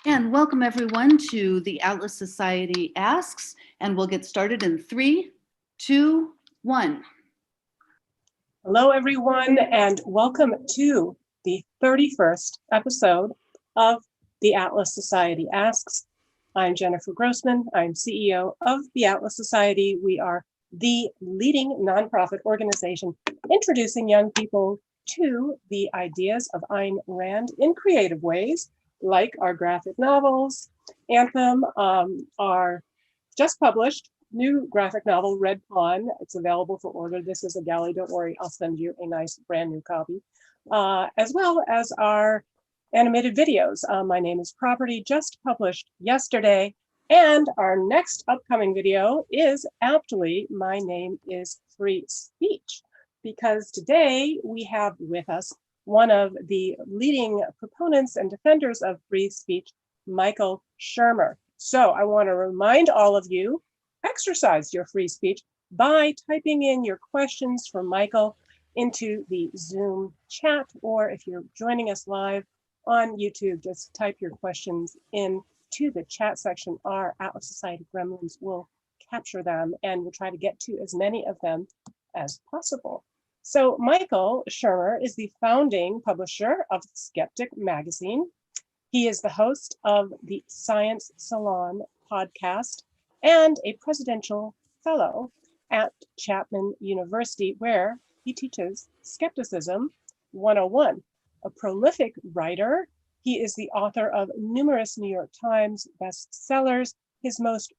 And welcome everyone to the Atlas Society Asks, and we'll get started in 3, 2, 1. Hello, everyone, and welcome to the 31st episode of the Atlas Society Asks. I'm Jennifer Grossman. I'm CEO of the Atlas Society. We are the leading nonprofit organization introducing young people to the ideas of Ayn Rand in creative ways, like our graphic novels. Anthem, our just published new graphic novel, Red Pawn. It's available for order. This is a galley. Don't worry, I'll send you a nice brand new copy, as well as our animated videos. My Name is Property, just published yesterday. And our next upcoming video is aptly My Name is Free Speech, because today we have with us one of the leading proponents and defenders of free speech, Michael Shermer. So I want to remind all of you, exercise your free speech by typing in your questions for Michael into the Zoom chat, or if you're joining us live on YouTube, just type your questions into the chat section. Our Atlas Society gremlins will capture them, and we'll try to get to as many of them as possible. So Michael Shermer is the founding publisher of Skeptic magazine. He is the host of the Science Salon podcast and a presidential fellow at Chapman University, where he teaches Skepticism 101. A prolific writer, he is the author of numerous New York Times bestsellers. His most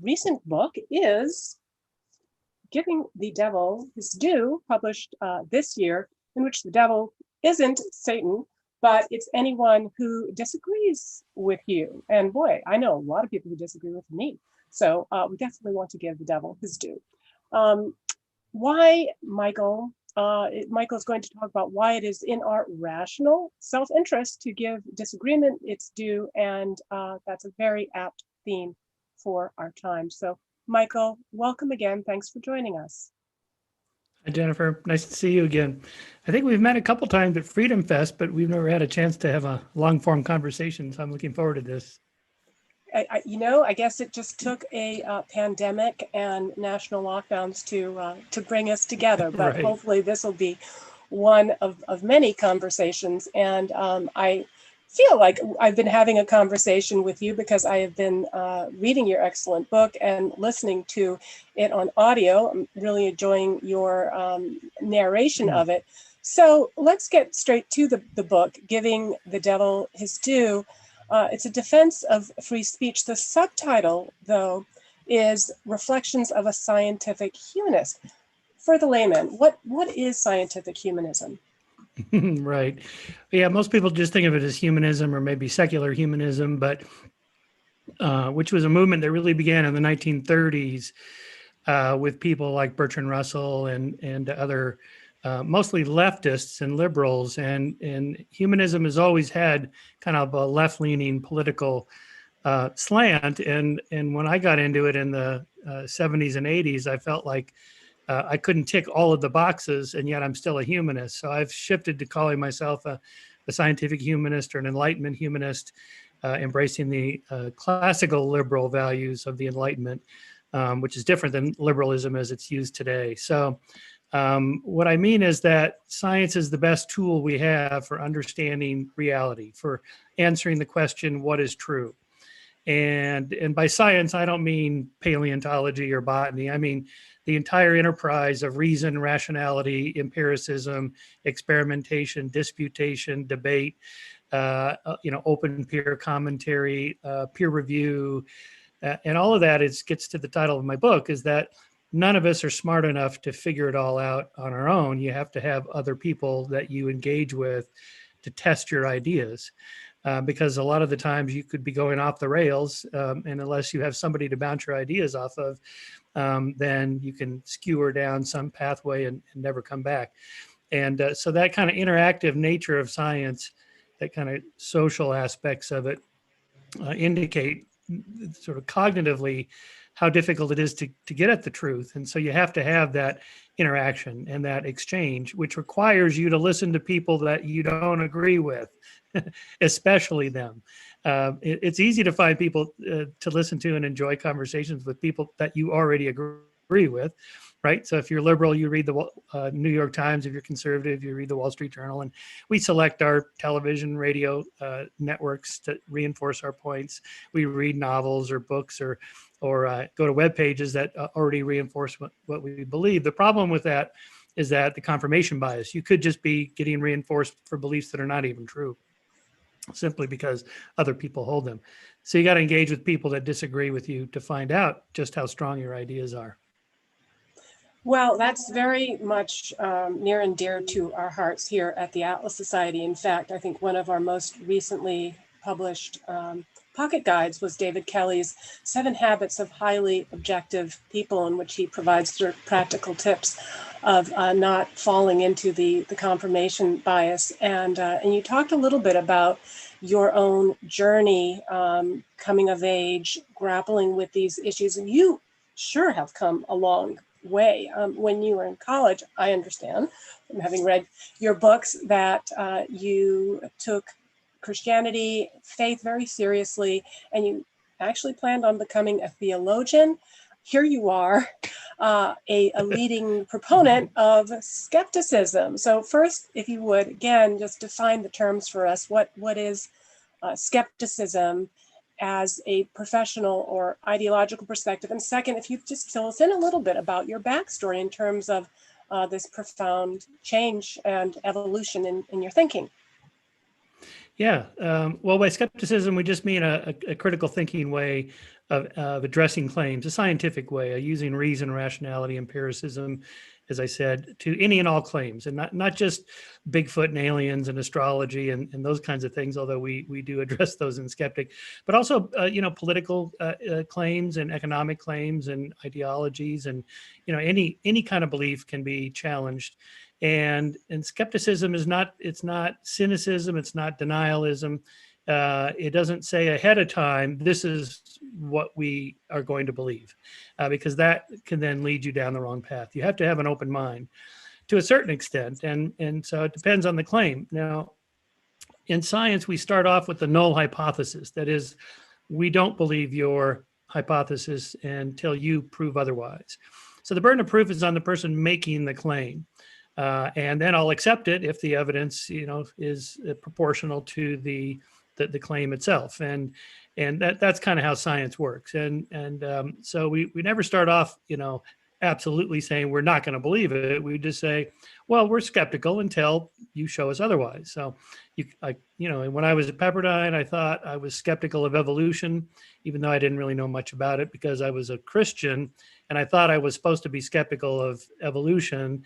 recent book is Giving the Devil His Due, published this year, in which the devil isn't Satan, but it's anyone who disagrees with you. And boy, I know a lot of people who disagree with me. So we definitely want to give the devil his due. Why, Michael? Michael's going to talk about why it is in our rational self-interest to give disagreement its due, and that's a very apt theme for our time. So Michael, welcome again. Thanks for joining us. Hi, Jennifer. Nice to see you again. I think we've met a couple times at Freedom Fest, but we've never had a chance to have a long-form conversation, so I'm looking forward to this. I guess it just took a pandemic and national lockdowns to bring us together, but right. Hopefully this will be one of many conversations. And I feel like I've been having a conversation with you because I have been reading your excellent book and listening to it on audio. I'm really enjoying your narration of it. So let's get straight to the book, Giving the Devil His Due. It's a defense of free speech. The subtitle, though, is Reflections of a Scientific Humanist. For the layman, what is scientific humanism? Right. Yeah, most people just think of it as humanism or maybe secular humanism, but which was a movement that really began in the 1930s with people like Bertrand Russell and other mostly leftists and liberals, and humanism has always had kind of a left-leaning political slant. And when I got into it in the 70s and 80s, I felt like I couldn't tick all of the boxes, and yet I'm still a humanist. So I've shifted to calling myself a scientific humanist or an Enlightenment humanist, embracing the classical liberal values of the Enlightenment, which is different than liberalism as it's used today. So what I mean is that science is the best tool we have for understanding reality, for answering the question, what is true? And by science, I don't mean paleontology or botany. I mean the entire enterprise of reason, rationality, empiricism, experimentation, disputation, debate, open peer commentary, peer review, and all of that gets to the title of my book, is that none of us are smart enough to figure it all out on our own. You have to have other people that you engage with to test your ideas. Because a lot of the times you could be going off the rails, and unless you have somebody to bounce your ideas off of, then you can skewer down some pathway and never come back. And so that kind of interactive nature of science, that kind of social aspects of it, indicate sort of cognitively how difficult it is to get at the truth. And so you have to have that interaction and that exchange, which requires you to listen to people that you don't agree with, especially them. It's easy to find people to listen to and enjoy conversations with people that you already agree with, right? So if you're liberal, you read the New York Times. If you're conservative, you read the Wall Street Journal. And we select our television, radio networks to reinforce our points. We read novels or books or go to web pages that already reinforce what we believe. The problem with that is that the confirmation bias. You could just be getting reinforced for beliefs that are not even true, simply because other people hold them. So you got to engage with people that disagree with you to find out just how strong your ideas are. Well, that's very much near and dear to our hearts here at the Atlas Society. In fact, I think one of our most recently published pocket guides was David Kelly's 7 Habits of Highly Objective People, in which he provides sort of practical tips of not falling into the confirmation bias. And you talked a little bit about your own journey, coming of age, grappling with these issues, and you sure have come a long way. When you were in college, I understand from having read your books that you took Christianity, faith very seriously, and you actually planned on becoming a theologian. Here you are, a leading proponent of skepticism. So first, if you would, again, just define the terms for us. What is skepticism as a professional or ideological perspective? And second, if you just fill us in a little bit about your backstory in terms of this profound change and evolution in your thinking. Yeah. Well, by skepticism, we just mean a critical thinking way of addressing claims, a scientific way, using reason, rationality, empiricism, as I said, to any and all claims, and not just Bigfoot and aliens and astrology and those kinds of things, although we do address those in Skeptic, but also, political claims and economic claims and ideologies, and, any kind of belief can be challenged. And skepticism it's not cynicism, it's not denialism. It doesn't say ahead of time, this is what we are going to believe, because that can then lead you down the wrong path. You have to have an open mind to a certain extent. And so it depends on the claim. Now, in science, we start off with the null hypothesis. That is, we don't believe your hypothesis until you prove otherwise. So the burden of proof is on the person making the claim. And then I'll accept it if the evidence, is proportional to the claim itself. And that's kind of how science works. And so we never start off, absolutely saying we're not going to believe it. We just say, well, we're skeptical until you show us otherwise. So when I was at Pepperdine, I thought I was skeptical of evolution, even though I didn't really know much about it because I was a Christian, and I thought I was supposed to be skeptical of evolution,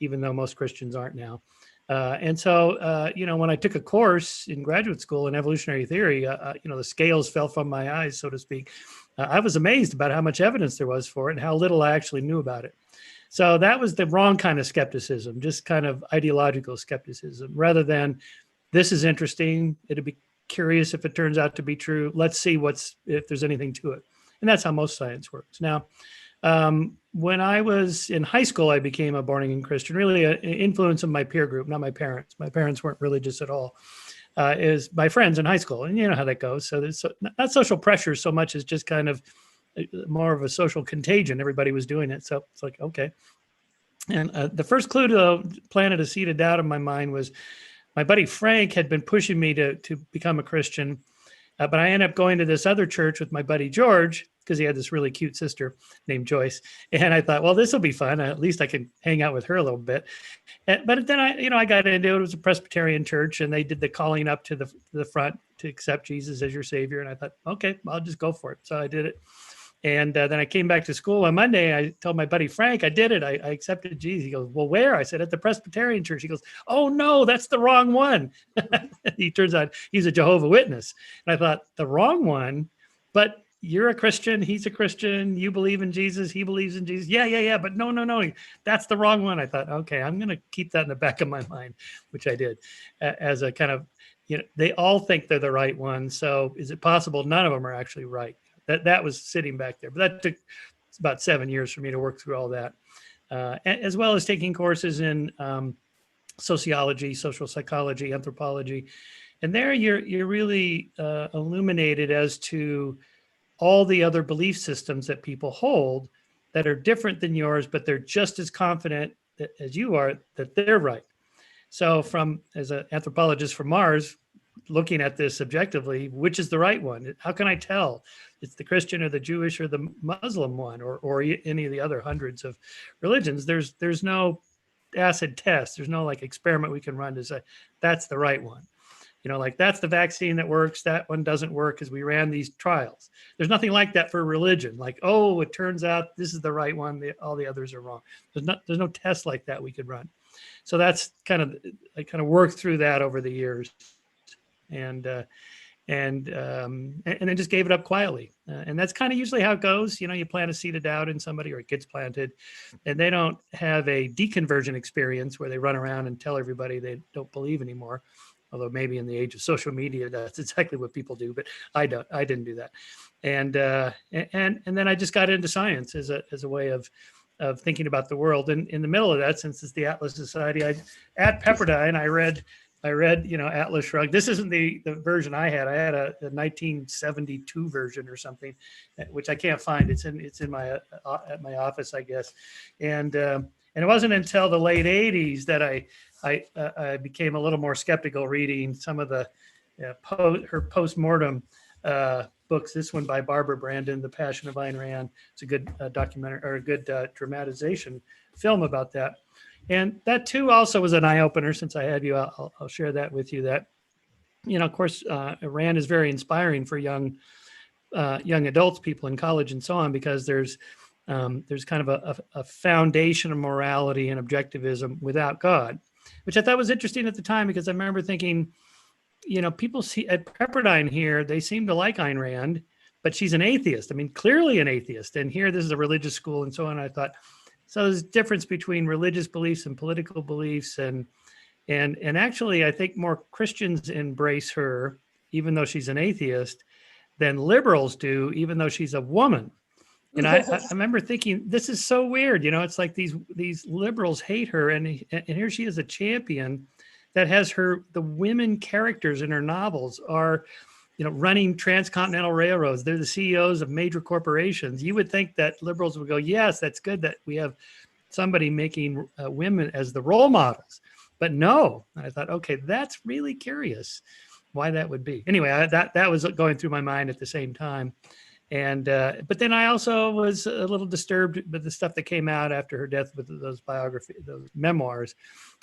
even though most Christians aren't now. And so, when I took a course in graduate school in evolutionary theory, the scales fell from my eyes, so to speak. I was amazed about how much evidence there was for it and how little I actually knew about it. So that was the wrong kind of skepticism, just kind of ideological skepticism, rather than this is interesting. It'd be curious if it turns out to be true. Let's see if there's anything to it. And that's how most science works. Now, when I was in high school, I became a born-again Christian, really an influence of my peer group, not my parents. My parents weren't religious at all. Is my friends in high school. And you know how that goes. So there's not social pressure so much as just kind of more of a social contagion. Everybody was doing it. So it's like, okay. And the first clue to planted a seed of doubt in my mind was my buddy Frank had been pushing me to become a Christian. But I ended up going to this other church with my buddy George because he had this really cute sister named Joyce. And I thought, well, this will be fun. At least I can hang out with her a little bit. But then I got into it. It was a Presbyterian church, and they did the calling up to the front to accept Jesus as your savior. And I thought, okay, I'll just go for it. So I did it. And then I came back to school on Monday. I told my buddy Frank, I did it. I accepted Jesus. He goes, well, where? I said, at the Presbyterian church. He goes, oh, no, that's the wrong one. He turns out he's a Jehovah's Witness. And I thought, the wrong one? But you're a Christian. He's a Christian. You believe in Jesus. He believes in Jesus. Yeah. But no. That's the wrong one. I thought, okay, I'm going to keep that in the back of my mind, which I did as a kind of, they all think they're the right one. So is it possible none of them are actually right? That was sitting back there, but that took about 7 years for me to work through all that, as well as taking courses in sociology, social psychology, anthropology, and there you're really illuminated as to all the other belief systems that people hold that are different than yours, but they're just as confident as you are that they're right. So as an anthropologist from Mars, looking at this objectively, which is the right one? How can I tell it's the Christian or the Jewish or the Muslim one, or any of the other hundreds of religions? There's no acid test. There's no like experiment we can run to say that's the right one. Like that's the vaccine that works. That one doesn't work because we ran these trials. There's nothing like that for religion. Like, oh, it turns out this is the right one. All the others are wrong. There's no test like that we could run. So that's I kind of worked through that over the years, and then just gave it up quietly. And that's kind of usually how it goes. You plant a seed of doubt in somebody, or it gets planted, and they don't have a deconversion experience where they run around and tell everybody they don't believe anymore. Although maybe in the age of social media, that's exactly what people do, but I didn't do that. And then I just got into science as a way of thinking about the world. And in the middle of that, since it's the Atlas Society, at Pepperdine, I read Atlas Shrugged. This isn't the version I had. I had a 1972 version or something, which I can't find. It's in my at my office, I guess. And it wasn't until the late 80s that I became a little more skeptical, reading some of the her postmortem books. This one by Barbara Brandon, The Passion of Ayn Rand. It's a good documentary, or a good dramatization film about that. And that too also was an eye opener. Since I have you, I'll share that with you. That of course, Rand is very inspiring for young adults, people in college, and so on, because there's kind of a foundation of morality and objectivism without God, which I thought was interesting at the time, because I remember thinking, people see at Pepperdine here, they seem to like Ayn Rand, but she's an atheist. I mean, clearly an atheist. And here, this is a religious school and so on. I thought, so there's a difference between religious beliefs and political beliefs. And actually, I think more Christians embrace her, even though she's an atheist, than liberals do, even though she's a woman. And I remember thinking, this is so weird. It's like these liberals hate her. And here she is, a champion that has the women characters in her novels are, running transcontinental railroads. They're the CEOs of major corporations. You would think that liberals would go, yes, that's good that we have somebody making women as the role models. But no, I thought, okay, that's really curious why that would be. Anyway, that was going through my mind at the same time. And but then I also was a little disturbed with the stuff that came out after her death, with those memoirs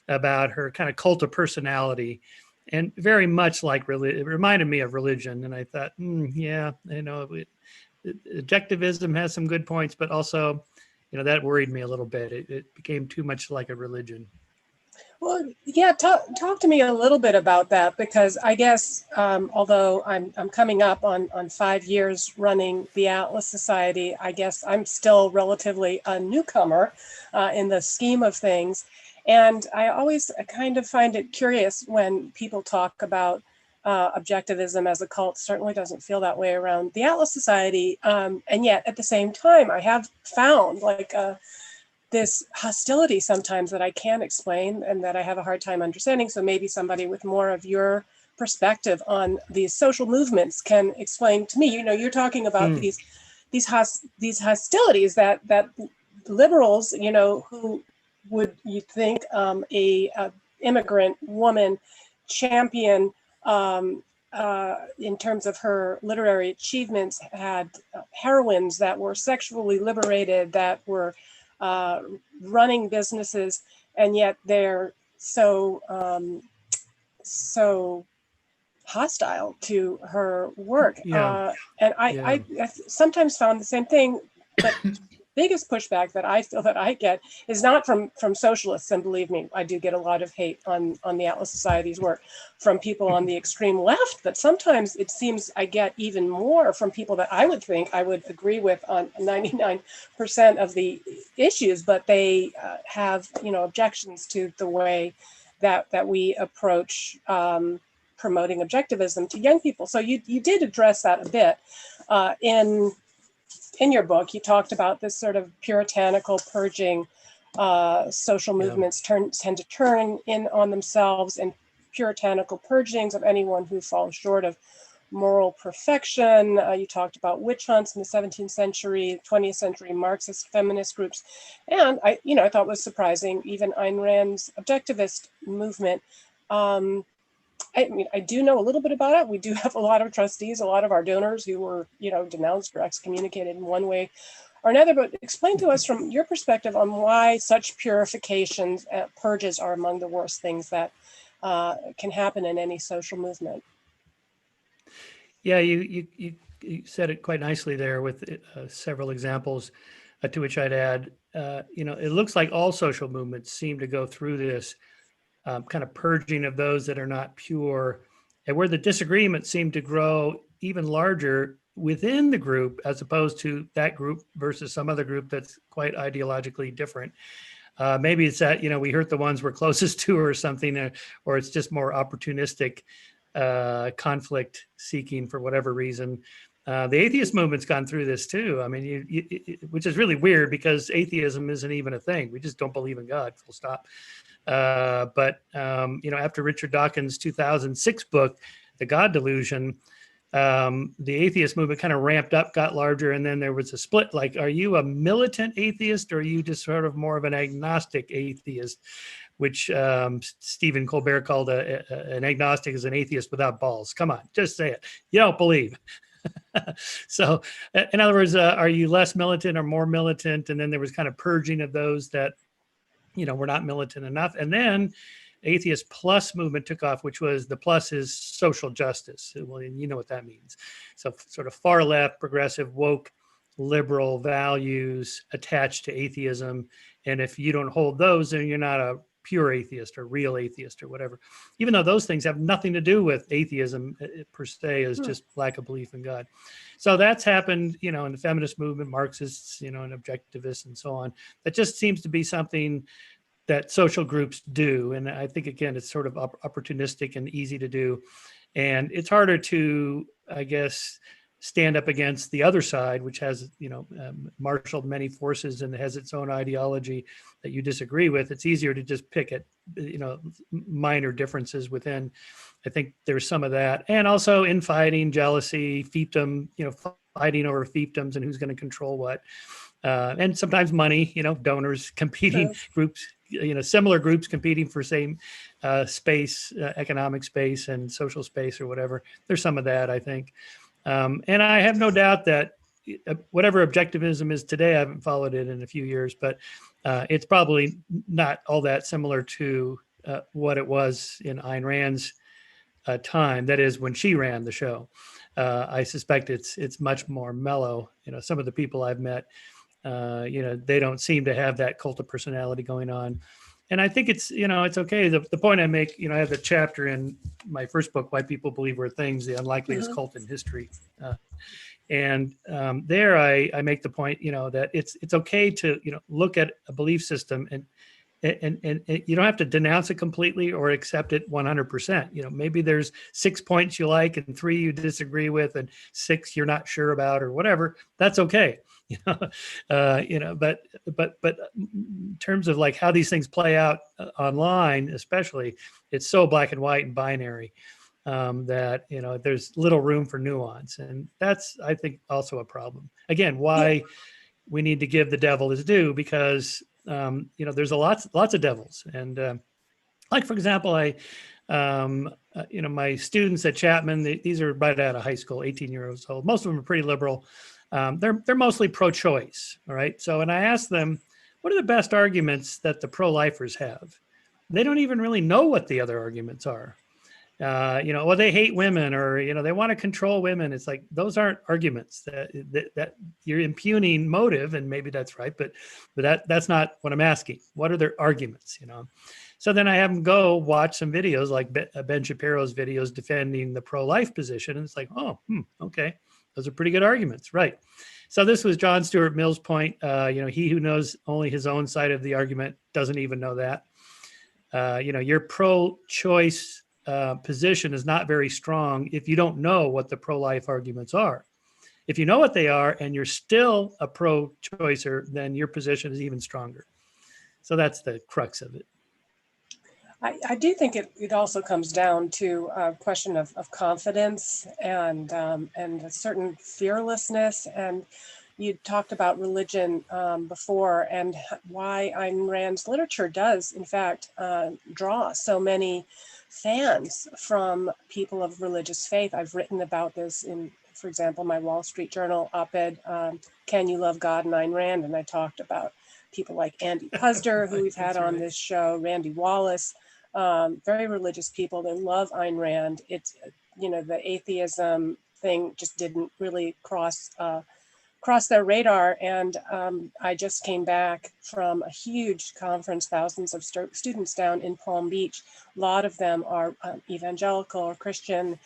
about her kind of cult of personality, and very much like it reminded me of religion. And I thought, yeah, objectivism has some good points, but also, that worried me a little bit. It became too much like a religion. Well, yeah, talk to me a little bit about that, because I guess although I'm coming up on 5 years running the Atlas Society, I guess I'm still relatively a newcomer in the scheme of things. And I always kind of find it curious when people talk about objectivism as a cult. Certainly doesn't feel that way around the Atlas Society. And yet at the same time, I have found this hostility sometimes that I can't explain and that I have a hard time understanding. So maybe somebody with more of your perspective on these social movements can explain to me. You're talking about these hostilities that liberals, who would you think a immigrant woman champion in terms of her literary achievements, had heroines that were sexually liberated, that were running businesses, and yet they're so hostile to her work. Yeah. And I sometimes found the same thing, but biggest pushback that I feel that I get is not from socialists, and believe me, I do get a lot of hate on the Atlas Society's work from people on the extreme left, but sometimes it seems I get even more from people that I would think I would agree with on 99% of the issues, but they have objections to the way that we approach promoting objectivism to young people. So you did address that a bit in your book. You talked about this sort of puritanical purging. Social movements tend to turn in on themselves, and puritanical purgings of anyone who falls short of moral perfection. You talked about witch hunts in the 17th century, 20th century Marxist feminist groups. And I thought was surprising, even Ayn Rand's objectivist movement. I mean, I do know a little bit about it. We do have a lot of trustees, a lot of our donors who were, denounced or excommunicated in one way or another. But explain to us from your perspective on why such purifications, purges are among the worst things that can happen in any social movement. Yeah, you said it quite nicely there with several examples to which I'd add. It looks like all social movements seem to go through this kind of purging of those that are not pure, and where the disagreements seem to grow even larger within the group as opposed to that group versus some other group that's quite ideologically different. Maybe it's that, we hurt the ones we're closest to or something, or it's just more opportunistic conflict seeking for whatever reason. The atheist movement's gone through this too. I mean, which is really weird because atheism isn't even a thing. We just don't believe in God, full stop. But after Richard Dawkins' 2006 book, The God Delusion, the atheist movement kind of ramped up, got larger, and then there was a split. Like, are you a militant atheist or are you just sort of more of an agnostic atheist? Which Stephen Colbert called an agnostic is an atheist without balls. Come on, just say it. You don't believe. So, in other words, are you less militant or more militant? And then there was kind of purging of those that, were not militant enough. And then Atheist Plus movement took off, which was the plus is social justice. Well, you know what that means. So sort of far left, progressive, woke, liberal values attached to atheism. And if you don't hold those, then you're not a pure atheist or real atheist or whatever, even though those things have nothing to do with atheism per se, is just lack of belief in God. So that's happened, in the feminist movement, Marxists, and objectivists and so on. That just seems to be something that social groups do. And I think, again, it's sort of opportunistic and easy to do. And it's harder to, I guess, stand up against the other side, which has, marshaled many forces and has its own ideology that you disagree with. It's easier to just pick at, minor differences within. I think there's some of that. And also infighting, jealousy, fiefdom, fighting over fiefdoms and who's going to control what. And sometimes money, donors, competing groups, similar groups competing for same space, economic space and social space or whatever. There's some of that, I think. And I have no doubt that whatever objectivism is today, I haven't followed it in a few years, but it's probably not all that similar to what it was in Ayn Rand's time. That is when she ran the show. I suspect it's much more mellow. Some of the people I've met, they don't seem to have that cult of personality going on. And I think it's, it's okay. The point I make, I have a chapter in my first book, Why People Believe We're Things, the Unlikeliest Cult in History. And there I make the point, that it's okay to, look at a belief system and you don't have to denounce it completely or accept it 100%. Maybe there's 6 points you like and 3 you disagree with and 6 you're not sure about or whatever. That's okay. But in terms of like how these things play out online, especially, it's so black and white and binary that there's little room for nuance, and that's, I think, also a problem. Again, why we need to give the devil his due, because there's lots of devils, and like, for example, my students at Chapman, these are right out of high school, 18 years old. Most of them are pretty liberal. They're mostly pro-choice. All right. So, and I asked them, what are the best arguments that the pro-lifers have? They don't even really know what the other arguments are. Well, they hate women, or, they want to control women. It's like, those aren't arguments that you're impugning motive, and maybe that's right, but that's not what I'm asking. What are their arguments, So then I have them go watch some videos like Ben Shapiro's videos defending the pro-life position. And it's like, okay. Those are pretty good arguments, right? So this was John Stuart Mill's point. He who knows only his own side of the argument doesn't even know that. Your pro-choice position is not very strong if you don't know what the pro-life arguments are. If you know what they are and you're still a pro-choicer, then your position is even stronger. So that's the crux of it. I do think it also comes down to a question of confidence and a certain fearlessness. And you talked about religion before, and why Ayn Rand's literature does, in fact, draw so many fans from people of religious faith. I've written about this in, for example, my Wall Street Journal op-ed, Can You Love God and Ayn Rand? And I talked about people like Andy Puzder, who we've had on this show, Randy Wallace, very religious people. They love Ayn Rand. It's, the atheism thing just didn't really cross their radar. And I just came back from a huge conference, thousands of students down in Palm Beach. A lot of them are evangelical or Christian,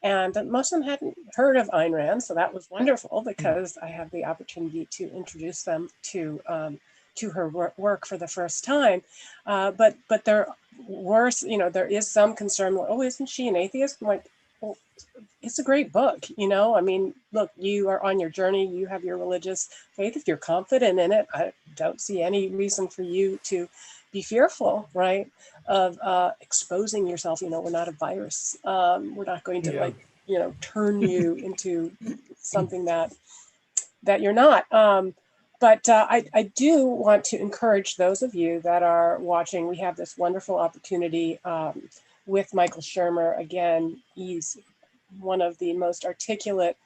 and most of them hadn't heard of Ayn Rand. So that was wonderful, because I have the opportunity to introduce them to her work for the first time. But there were, there is some concern, oh, isn't she an atheist? I'm like, well, it's a great book, I mean, look, you are on your journey, you have your religious faith. If you're confident in it, I don't see any reason for you to be fearful, right, of exposing yourself. We're not a virus. We're not going to turn you into something that you're not. But I do want to encourage those of you that are watching. We have this wonderful opportunity with Michael Shermer. Again, he's one of the most articulate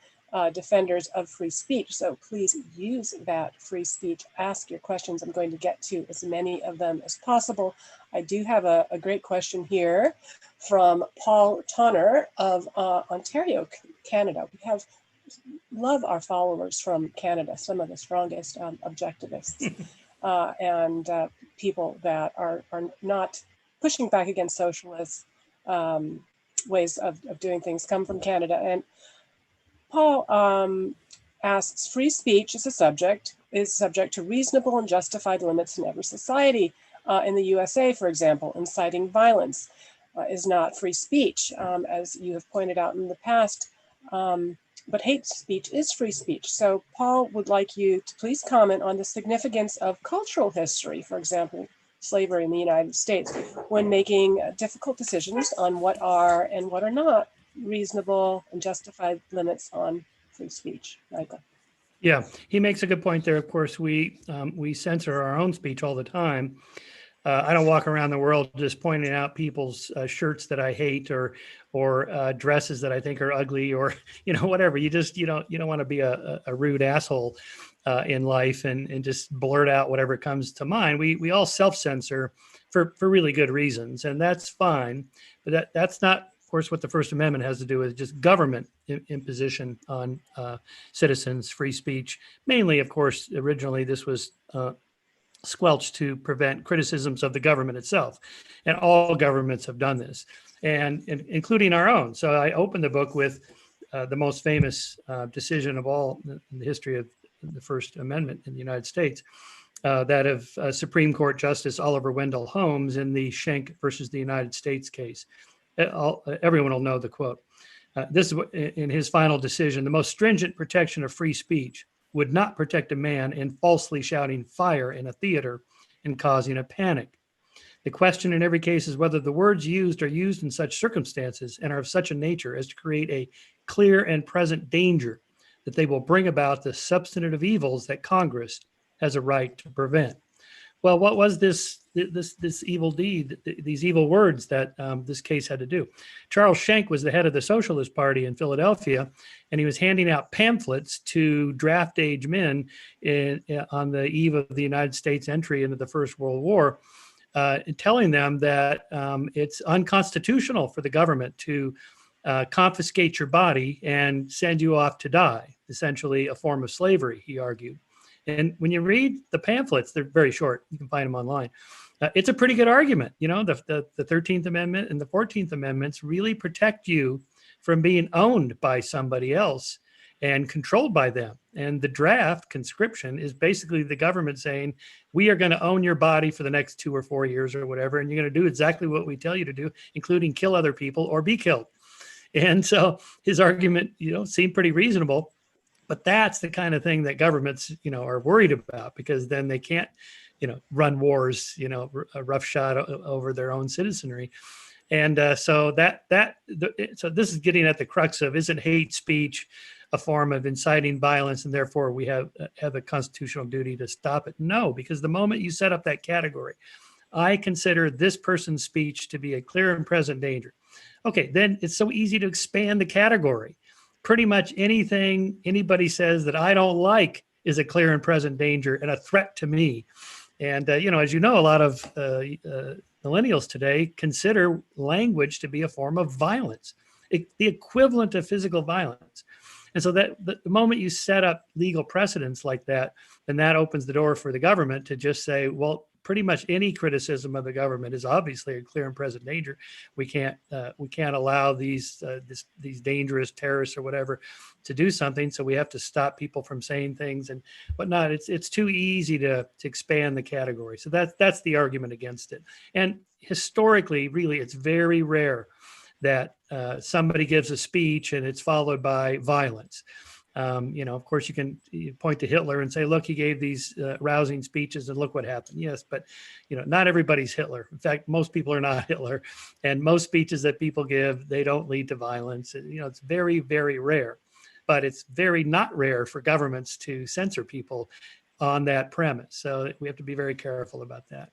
defenders of free speech. So please use that free speech. Ask your questions. I'm going to get to as many of them as possible. I do have a great question here from Paul Tonner of Ontario, Canada. We love our followers from Canada, some of the strongest objectivists and people that are not pushing back against socialist ways of doing things come from Canada. And Paul asks, free speech is subject to reasonable and justified limits in every society. In the USA, for example, inciting violence is not free speech, as you have pointed out in the past. But hate speech is free speech. So Paul would like you to please comment on the significance of cultural history, for example, slavery in the United States, when making difficult decisions on what are and what are not reasonable and justified limits on free speech. Michael. Yeah, he makes a good point there. Of course, we censor our own speech all the time. I don't walk around the world just pointing out people's shirts that I hate or dresses that I think are ugly, or whatever. You don't want to be a rude asshole in life and just blurt out whatever comes to mind. We all self-censor for really good reasons, and that's fine. But that's not, of course, what the First Amendment has to do with just government imposition on citizens' free speech. Mainly, of course, originally this was squelched to prevent criticisms of the government itself. And all governments have done this, and including our own. So I opened the book with the most famous decision of all in the history of the First Amendment in the United States, that of Supreme Court Justice Oliver Wendell Holmes in the Schenck versus the United States case. Everyone will know the quote. This is in his final decision: the most stringent protection of free speech would not protect a man in falsely shouting fire in a theater and causing a panic. The question in every case is whether the words used are used in such circumstances and are of such a nature as to create a clear and present danger that they will bring about the substantive evils that Congress has a right to prevent. Well, what was this evil deed, these evil words that this case had to do? Charles Schenck was the head of the Socialist Party in Philadelphia, and he was handing out pamphlets to draft age men on the eve of the United States entry into the First World War, telling them that it's unconstitutional for the government to confiscate your body and send you off to die, essentially a form of slavery, he argued. And when you read the pamphlets, they're very short. You can find them online. It's a pretty good argument. The 13th Amendment and the 14th Amendments really protect you from being owned by somebody else and controlled by them. And the draft conscription is basically the government saying, we are going to own your body for the next 2 or 4 years or whatever, and you're going to do exactly what we tell you to do, including kill other people or be killed. And so his argument, seemed pretty reasonable. But that's the kind of thing that governments, are worried about, because then they can't, run wars, roughshod over their own citizenry. And so this is getting at the crux of, isn't hate speech a form of inciting violence, and therefore we have a constitutional duty to stop it? No, because the moment you set up that category, I consider this person's speech to be a clear and present danger. Okay, then it's so easy to expand the category. Pretty much anything anybody says that I don't like is a clear and present danger and a threat to me. And, as you know, a lot of millennials today consider language to be a form of violence, the equivalent of physical violence. And so that the moment you set up legal precedents like that, then that opens the door for the government to just say, well, pretty much any criticism of the government is obviously a clear and present danger. We can't allow these dangerous terrorists or whatever to do something. So we have to stop people from saying things and whatnot. It's too easy to expand the category. So that's the argument against it. And historically, really, it's very rare that somebody gives a speech and it's followed by violence. Of course, you point to Hitler and say, look, he gave these rousing speeches and look what happened. Yes, but, not everybody's Hitler. In fact, most people are not Hitler. And most speeches that people give, they don't lead to violence. It's very, very rare. But it's very not rare for governments to censor people on that premise. So we have to be very careful about that.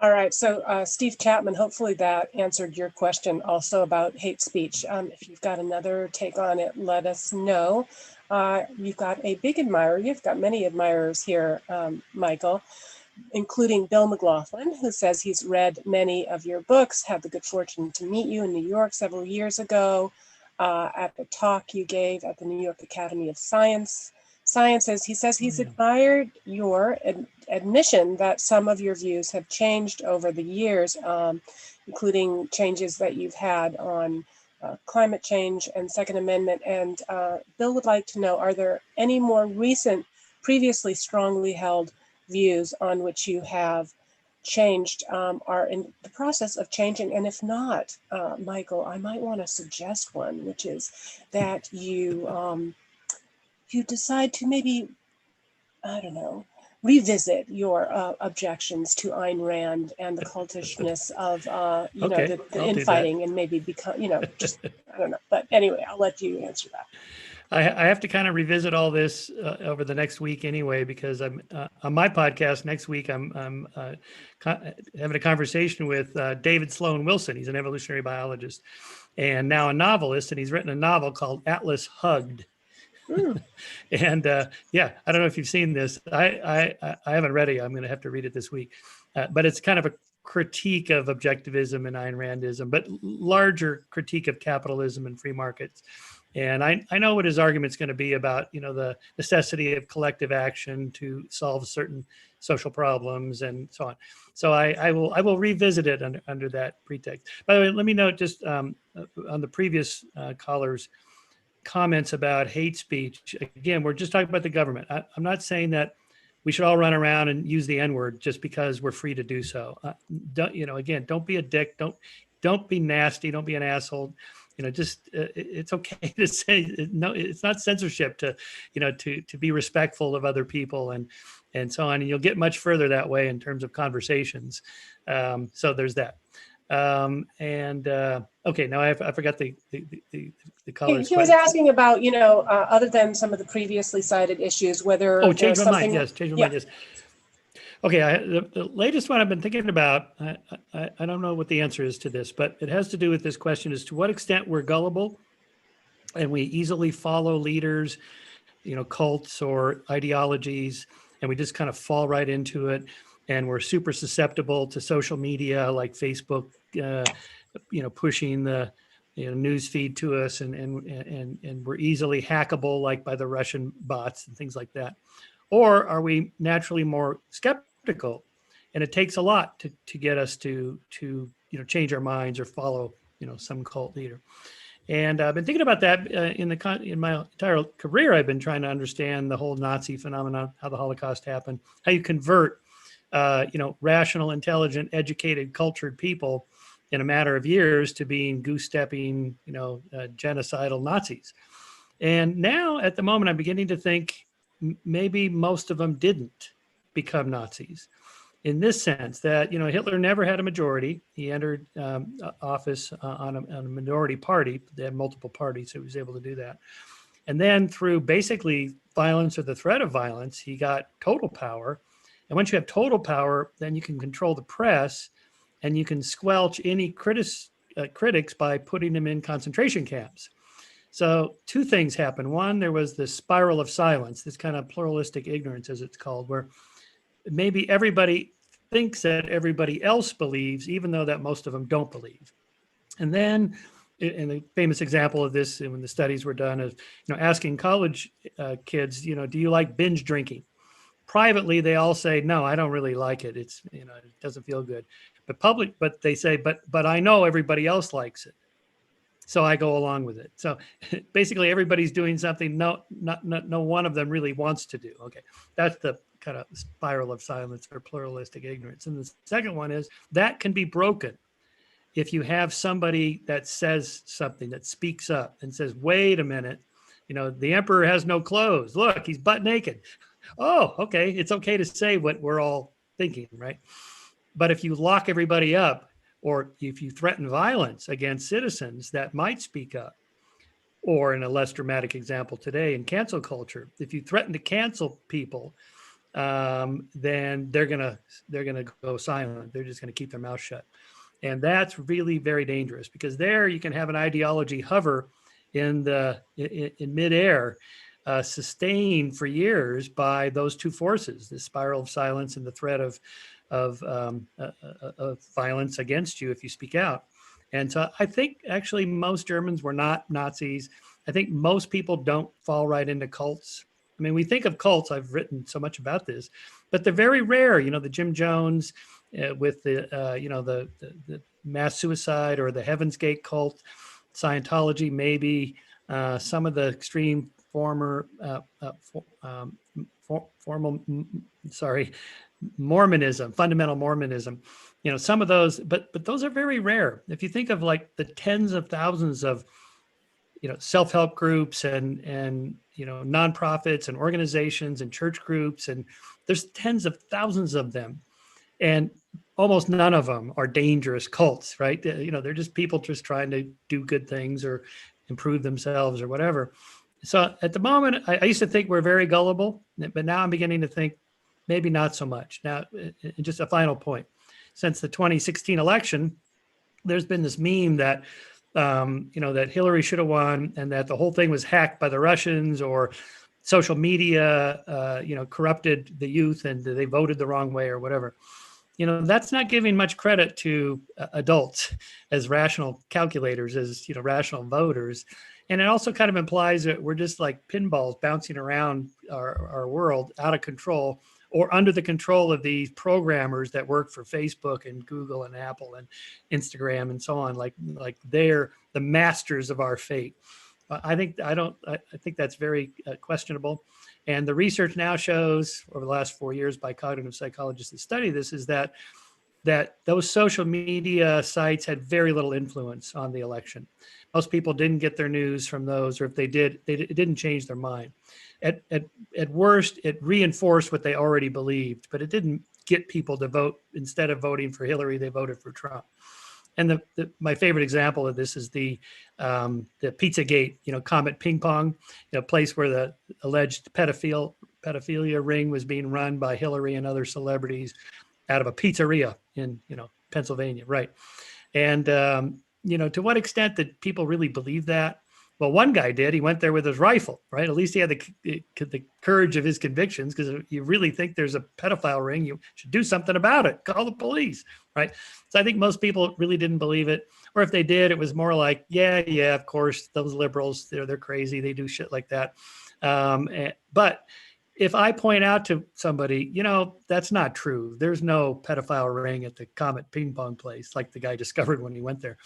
All right, so Steve Chapman, hopefully that answered your question also about hate speech. If you've got another take on it, let us know. You've got a big admirer. You've got many admirers here, Michael, including Bill McLaughlin, who says he's read many of your books, had the good fortune to meet you in New York several years ago at the talk you gave at the New York Academy of Sciences. He says he's admired your admission that some of your views have changed over the years, including changes that you've had on climate change and Second Amendment. And Bill would like to know, are there any more recent, previously strongly held views on which you have changed, are in the process of changing? And if not, Michael, I might want to suggest one, which is that you decide to maybe, I don't know, revisit your objections to Ayn Rand and the cultishness of, the infighting, and maybe become, just, I don't know. But anyway, I'll let you answer that. I have to kind of revisit all this over the next week anyway, because I'm on my podcast next week. I'm having a conversation with David Sloan Wilson. He's an evolutionary biologist and now a novelist, and he's written a novel called Atlas Hugged. And I don't know if you've seen this. I haven't read it. I'm going to have to read it this week. But it's kind of a critique of objectivism and Ayn Randism, but larger critique of capitalism and free markets. And I know what his argument's going to be about, the necessity of collective action to solve certain social problems and so on. So I will revisit it under that pretext. By the way, let me note just on the previous caller's comments about hate speech. Again, we're just talking about the government. I'm not saying that we should all run around and use the N-word just because we're free to do so. Don't be a dick. Don't be nasty. Don't be an asshole. It's okay to say no. It's not censorship to be respectful of other people and so on. And you'll get much further that way in terms of conversations. So there's that. Okay, now I forgot the colors. He was asking about, other than some of the previously cited issues, whether change my mind. Yes, change my mind. Yes. Okay, the latest one I've been thinking about, I don't know what the answer is to this, but it has to do with this question as to what extent we're gullible and we easily follow leaders, cults or ideologies, and we just kind of fall right into it. And we're super susceptible to social media like Facebook, pushing the news feed to us, and we're easily hackable, like by the Russian bots and things like that. Or are we naturally more skeptical, and it takes a lot to get us to change our minds or follow some cult leader? And I've been thinking about that in my entire career. I've been trying to understand the whole Nazi phenomenon, how the Holocaust happened, how you convert, rational, intelligent, educated, cultured people in a matter of years to being goose-stepping, genocidal Nazis. And now, at the moment, I'm beginning to think maybe most of them didn't become Nazis. In this sense, that Hitler never had a majority. He entered office on a minority party. They had multiple parties, so he was able to do that. And then through basically violence or the threat of violence, he got total power. And once you have total power, then you can control the press, and you can squelch any critics by putting them in concentration camps. So two things happened. One, there was this spiral of silence, this kind of pluralistic ignorance, as it's called, where maybe everybody thinks that everybody else believes, even though that most of them don't believe. And then, and the famous example of this, when the studies were done, is asking college kids, do you like binge drinking? Privately, they all say, no, I don't really like it. It's it doesn't feel good. But they say, but I know everybody else likes it, so I go along with it. So basically, everybody's doing something no one of them really wants to do. Okay, that's the kind of spiral of silence or pluralistic ignorance. And the second one is that can be broken if you have somebody that says something, that speaks up and says, wait a minute, the emperor has no clothes. Look, he's butt naked. Oh, okay. It's okay to say what we're all thinking, right? But if you lock everybody up, or if you threaten violence against citizens that might speak up, or in a less dramatic example today in cancel culture, if you threaten to cancel people, then they're gonna go silent. They're just gonna keep their mouth shut, and that's really very dangerous, because there you can have an ideology hover in midair, sustained for years by those two forces: the spiral of silence and the threat of violence against you if you speak out. And so I think actually most Germans were not Nazis. I think most people don't fall right into cults. I mean, we think of cults, I've written so much about this, but they're very rare. The Jim Jones with the mass suicide, or the Heaven's Gate cult, Scientology, maybe some of the extreme Mormonism, fundamental Mormonism, some of those, but those are very rare. If you think of like the tens of thousands of self-help groups and nonprofits and organizations and church groups, and there's tens of thousands of them, and almost none of them are dangerous cults, right? They're just people just trying to do good things or improve themselves or whatever. So at the moment, I used to think we're very gullible, but now I'm beginning to think maybe not so much. Now, just a final point. Since the 2016 election, there's been this meme that that Hillary should have won, and that the whole thing was hacked by the Russians, or social media, corrupted the youth and they voted the wrong way or whatever. That's not giving much credit to adults as rational calculators, as rational voters. And it also kind of implies that we're just like pinballs bouncing around our world out of control, or under the control of these programmers that work for Facebook and Google and Apple and Instagram and so on. Like they're the masters of our fate. I think that's very questionable. And the research now shows, over the last 4 years by cognitive psychologists that study this, is that those social media sites had very little influence on the election. Most people didn't get their news from those, or if they did, it didn't change their mind. At worst, it reinforced what they already believed, but it didn't get people to vote. Instead of voting for Hillary, they voted for Trump. And my favorite example of this is the Pizzagate, Comet Ping Pong, place where the alleged pedophilia ring was being run by Hillary and other celebrities out of a pizzeria in Pennsylvania, right? And to what extent did people really believe that? Well, one guy did. He went there with his rifle, right? At least he had the courage of his convictions, because if you really think there's a pedophile ring, you should do something about it. Call the police, right? So I think most people really didn't believe it. Or if they did, it was more like, yeah, of course, those liberals, they're crazy. They do shit like that. But if I point out to somebody, that's not true. There's no pedophile ring at the Comet Ping Pong place, like the guy discovered when he went there.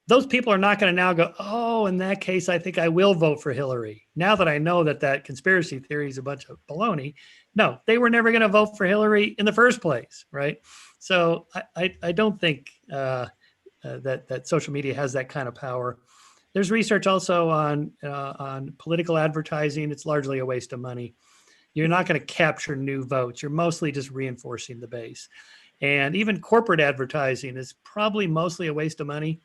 those people are not going to now go, oh, in that case, I think I will vote for Hillary. Now that I know that conspiracy theory is a bunch of baloney. No, they were never going to vote for Hillary in the first place, right? So I don't think that social media has that kind of power. There's research also on political advertising. It's largely a waste of money. You're not going to capture new votes. You're mostly just reinforcing the base. And even corporate advertising is probably mostly a waste of money.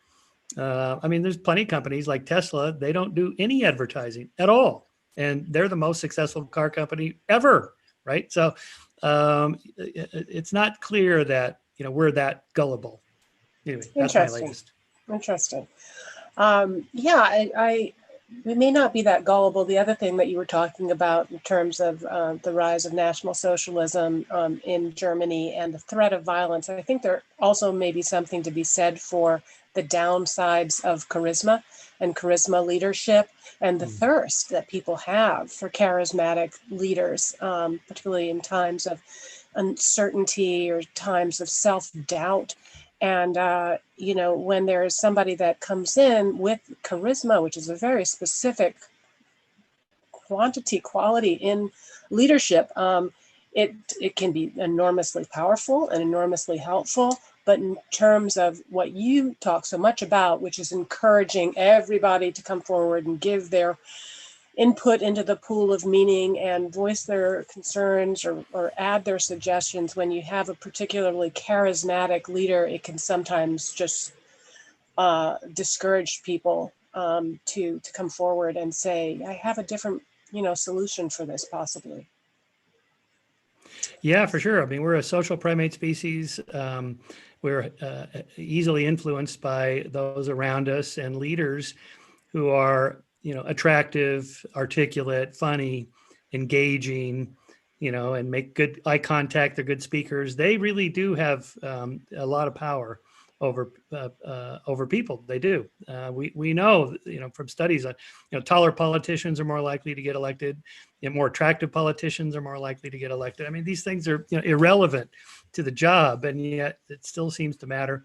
I mean, there's plenty of companies like Tesla, they don't do any advertising at all. And they're the most successful car company ever, right? So it's not clear that, we're that gullible. Anyway, that's my latest. Interesting. Yeah, we may not be that gullible. The other thing that you were talking about in terms of the rise of National Socialism in Germany and the threat of violence, I think there also may be something to be said for the downsides of charisma and charisma leadership and the thirst that people have for charismatic leaders, particularly in times of uncertainty or times of self-doubt. And, when there is somebody that comes in with charisma, which is a very specific quality in leadership, it can be enormously powerful and enormously helpful. But in terms of what you talk so much about, which is encouraging everybody to come forward and give their input into the pool of meaning and voice their concerns or add their suggestions, when you have a particularly charismatic leader, it can sometimes just discourage people to come forward and say, I have a different, solution for this possibly. Yeah, for sure. I mean, we're a social primate species. We're easily influenced by those around us and leaders who are, attractive, articulate, funny, engaging, and make good eye contact. They're good speakers. They really do have a lot of power over people. They do. We know, from studies on, taller politicians are more likely to get elected. More attractive politicians are more likely to get elected. I mean, these things are irrelevant to the job, and yet it still seems to matter.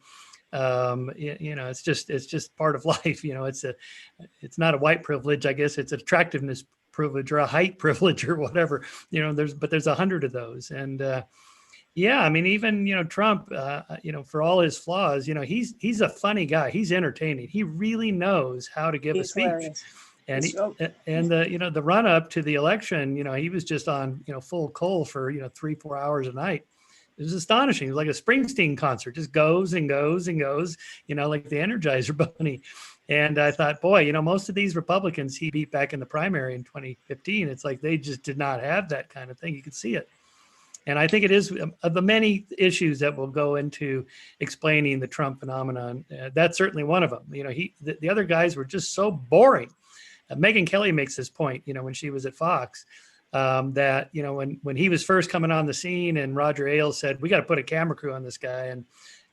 It's just part of life. It's not a white privilege, I guess. It's an attractiveness privilege or a height privilege or whatever. There's 100 of those, and yeah, I mean, even Trump, for all his flaws, he's a funny guy. He's entertaining. He really knows how to give a speech. Hilarious. And the run up to the election, he was just on full coal for 3-4 hours a night. It was astonishing. It was like a Springsteen concert, just goes and goes and goes, like the Energizer Bunny. And I thought, boy, most of these Republicans he beat back in the primary in 2015, it's like they just did not have that kind of thing. You could see it. And I think it is of the many issues that will go into explaining the Trump phenomenon. That's certainly one of them. The other guys were just so boring. Megyn Kelly makes this point, when she was at Fox, that, when he was first coming on the scene and Roger Ailes said, we got to put a camera crew on this guy. And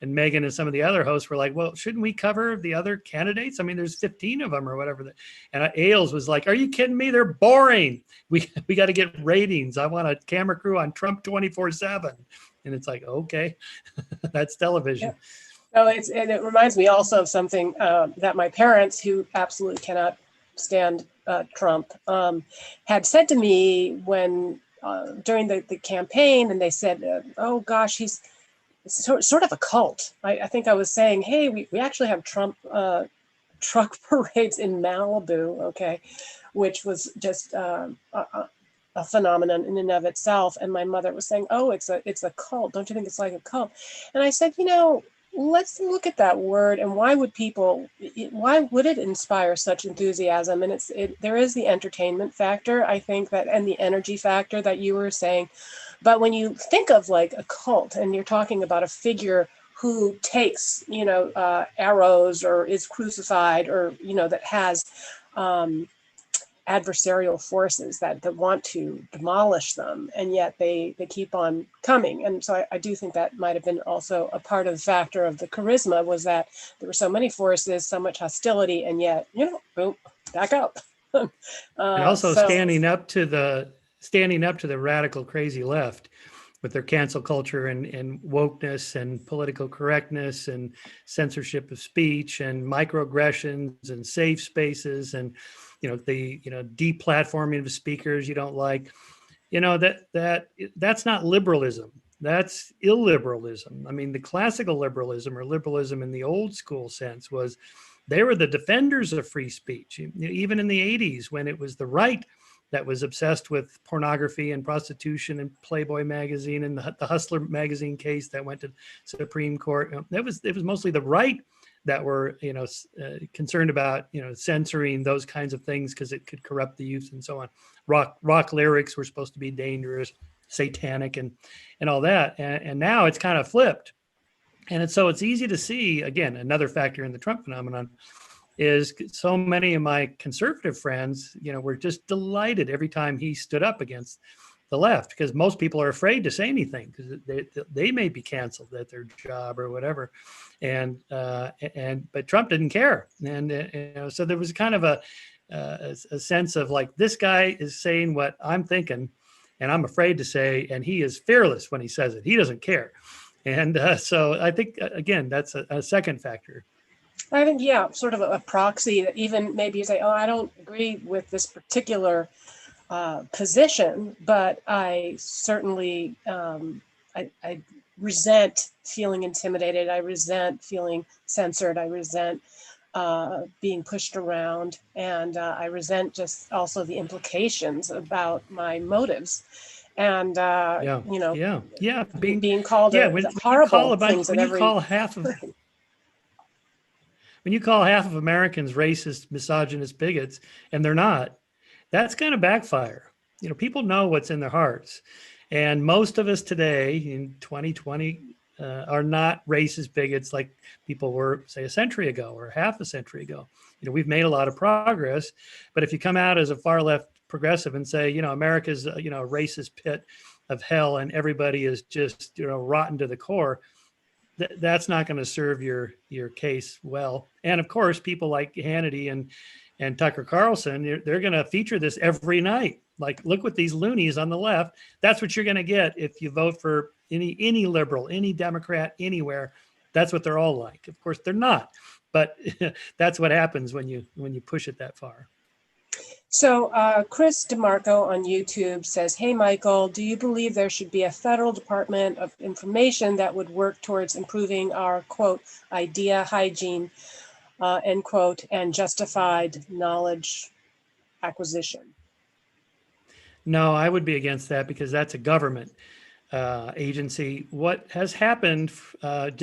Megyn and some of the other hosts were like, well, shouldn't we cover the other candidates? I mean, there's 15 of them or whatever. And Ailes was like, are you kidding me? They're boring. We got to get ratings. I want a camera crew on Trump 24/7. And it's like, okay, that's television. Yeah. Oh, and it reminds me also of something that my parents, who absolutely cannot stand Trump, had said to me when during the campaign, and they said, oh gosh, he's sort of a cult. I think I was saying, hey, we actually have Trump truck parades in Malibu, okay, which was just a phenomenon in and of itself. And my mother was saying, oh, it's a cult. Don't you think it's like a cult? And I said, let's look at that word, and why would it inspire such enthusiasm? And there is the entertainment factor, I think, that, and the energy factor that you were saying. But when you think of like a cult and you're talking about a figure who takes, arrows or is crucified, or, that has adversarial forces that want to demolish them, and yet they keep on coming. And so I do think that might have been also a part of the factor of the charisma, was that there were so many forces, so much hostility, and yet, boom, back up. And also standing up to the radical crazy left, with their cancel culture and wokeness and political correctness and censorship of speech and microaggressions and safe spaces and the deplatforming of speakers you don't like. That's not liberalism. That's illiberalism. I mean, the classical liberalism, or liberalism in the old school sense, was they were the defenders of free speech. Even in the 80s, when it was the right that was obsessed with pornography and prostitution and Playboy magazine and the Hustler magazine case that went to Supreme Court, it was mostly the right that were concerned about censoring those kinds of things because it could corrupt the youth and so on. Rock lyrics were supposed to be dangerous, satanic, and all that. And now it's kind of flipped. And so it's easy to see, again, another factor in the Trump phenomenon is so many of my conservative friends, were just delighted every time he stood up against the left, because most people are afraid to say anything because they may be canceled at their job or whatever. But Trump didn't care. And so there was kind of a sense of like, this guy is saying what I'm thinking and I'm afraid to say, and he is fearless when he says it. He doesn't care. And so I think, again, that's a second factor. I think, yeah, sort of a proxy that even maybe you say, oh, I don't agree with this particular position, but I certainly, I resent feeling intimidated. I resent feeling censored. I resent being pushed around. And I resent just also the implications about my motives. And, being called horrible things at every... When you call half of Americans racist, misogynist bigots, and they're not, that's going to backfire. People know what's in their hearts. And most of us today in 2020 are not racist bigots like people were, say, a century ago or half a century ago. We've made a lot of progress. But if you come out as a far left progressive and say, America's, a racist pit of hell and everybody is just, rotten to the core, that's not going to serve your case well. And of course, people like Hannity and Tucker Carlson, they're going to feature this every night. Like, look what these loonies on the left. That's what you're going to get if you vote for any liberal, any Democrat, anywhere. That's what they're all like. Of course, they're not, but that's what happens when you push it that far. So Chris DeMarco on YouTube says, hey, Michael, do you believe there should be a federal Department of Information that would work towards improving our, quote, idea hygiene, end quote, and justified knowledge acquisition? No, I would be against that because that's a government agency. What has happened sort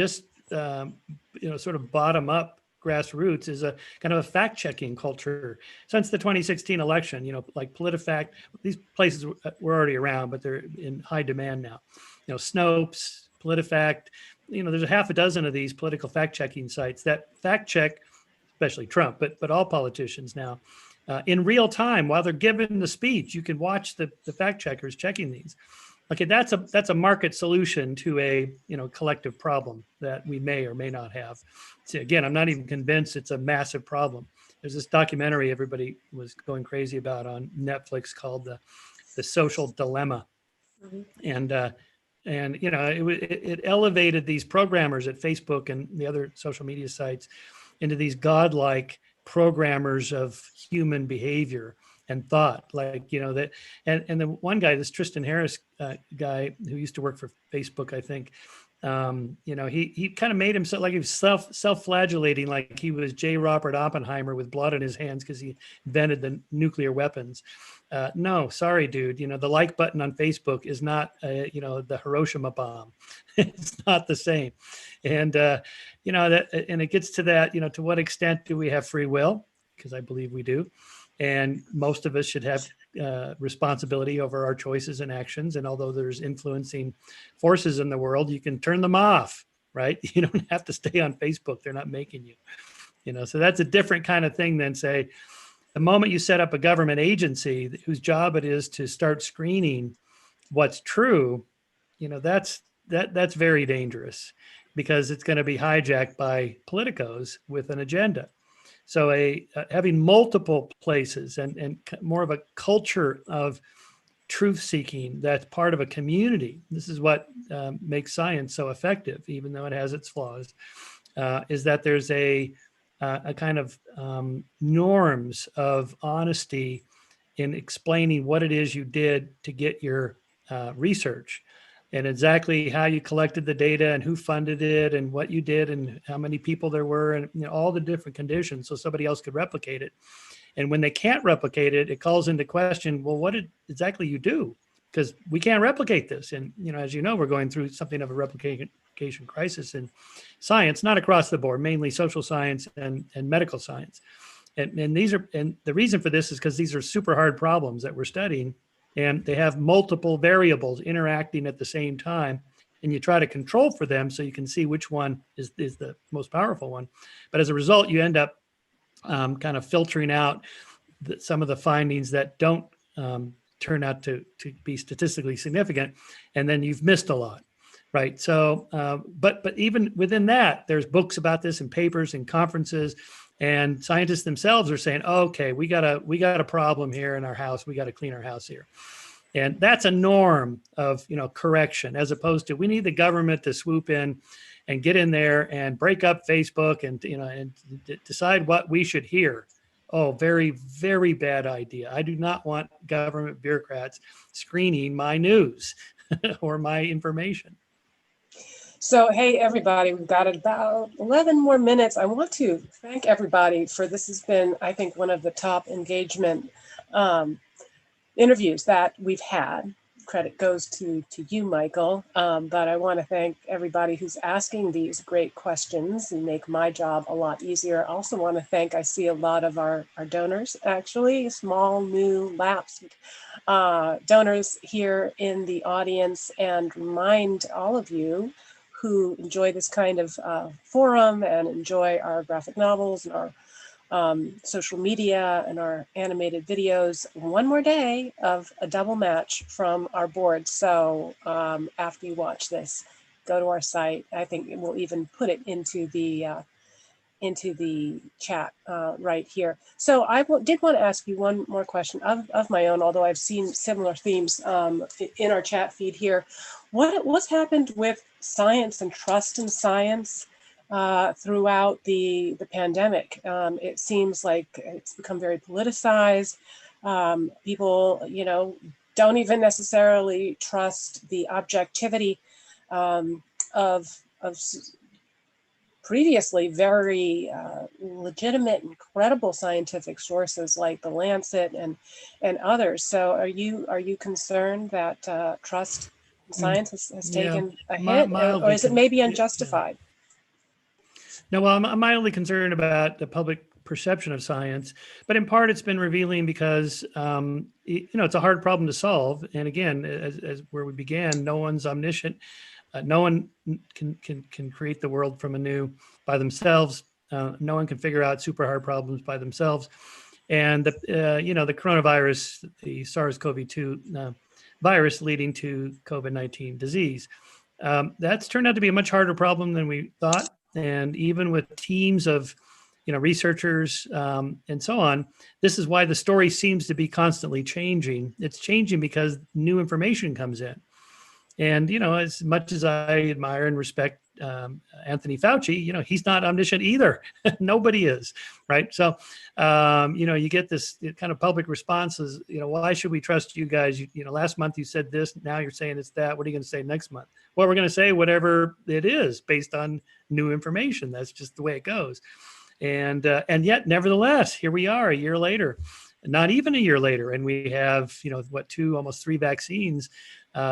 of bottom up grassroots is a kind of a fact-checking culture since the 2016 election. Like PolitiFact, these places were already around, but they're in high demand now. Snopes, PolitiFact, there's a half a dozen of these political fact-checking sites that fact check, especially Trump, but all politicians now in real time while they're giving the speech. You can watch the fact checkers checking these. Okay, that's a market solution to a collective problem that we may or may not have. See, again, I'm not even convinced it's a massive problem. There's this documentary everybody was going crazy about on Netflix called the Social Dilemma, and it elevated these programmers at Facebook and the other social media sites into these godlike programmers of human behavior and thought, like that. And the one guy, this Tristan Harris guy who used to work for Facebook, I think, he kind of made himself like he was self-flagellating, like he was J. Robert Oppenheimer with blood on his hands because he invented the nuclear weapons. No, sorry, dude. The like button on Facebook is not, the Hiroshima bomb. It's not the same. And, and it gets to that, to what extent do we have free will? Because I believe we do. And most of us should have responsibility over our choices and actions. And although there's influencing forces in the world, you can turn them off, right? You don't have to stay on Facebook. They're not making you, so that's a different kind of thing than, say, the moment you set up a government agency whose job it is to start screening what's true, that's very dangerous because it's going to be hijacked by politicos with an agenda. So having multiple places and more of a culture of truth seeking, that's part of a community. This is what makes science so effective, even though it has its flaws, is that there's a kind of norms of honesty in explaining what it is you did to get your research, and exactly how you collected the data and who funded it and what you did and how many people there were, and all the different conditions so somebody else could replicate it. And when they can't replicate it, it calls into question, well, what did exactly you do? Because we can't replicate this. And, as you know, we're going through something of a replication crisis in science, not across the board, mainly social science and medical science. And the reason for this is because these are super hard problems that we're studying, and they have multiple variables interacting at the same time. And you try to control for them so you can see which one is the most powerful one. But as a result, you end up kind of filtering out some of the findings that don't turn out to be statistically significant, and then you've missed a lot, right? So, but even within that, there's books about this and papers and conferences, and scientists themselves are saying, oh, okay, we got a problem here in our house. We got to clean our house here. And that's a norm of correction, as opposed to we need the government to swoop in and get in there and break up Facebook and decide what we should hear. Oh, very, very bad idea. I do not want government bureaucrats screening my news or my information. So, hey, everybody, we've got about 11 more minutes. I want to thank everybody for this. Has been, I think, one of the top engagement interviews that we've had. Credit goes to you, Michael. But I want to thank everybody who's asking these great questions and make my job a lot easier. I also want to thank, I see a lot of our donors, actually, small, new, lapsed donors here in the audience, and remind all of you who enjoy this kind of forum and enjoy our graphic novels and our social media and our animated videos, one more day of a double match from our board. So after you watch this, go to our site. I think we'll even put it into the chat right here. So I did want to ask you one more question of my own, although I've seen similar themes in our chat feed here. What's happened with science and trust in science throughout the pandemic? It seems like it's become very politicized. People, don't even necessarily trust the objectivity of previously very legitimate and credible scientific sources like the Lancet and others. So are you concerned that trust in science has taken a hit, or is it maybe unjustified? No, well, I'm mildly concerned about the public perception of science, but in part it's been revealing because it's a hard problem to solve. And again, as where we began, no one's omniscient. No one can create the world from anew by themselves. No one can figure out super hard problems by themselves. And the coronavirus, the SARS-CoV-2 virus leading to COVID-19 disease, that's turned out to be a much harder problem than we thought. And even with teams of researchers and so on, this is why the story seems to be constantly changing. It's changing because new information comes in. And, as much as I admire and respect Anthony Fauci, he's not omniscient either. Nobody is, right? So, you get this kind of public responses, why should we trust you guys? Last month you said this, now you're saying it's that. What are you going to say next month? Well, we're going to say whatever it is based on new information. That's just the way it goes. And yet, nevertheless, here we are a year later, not even a year later. And we have, almost 3 vaccines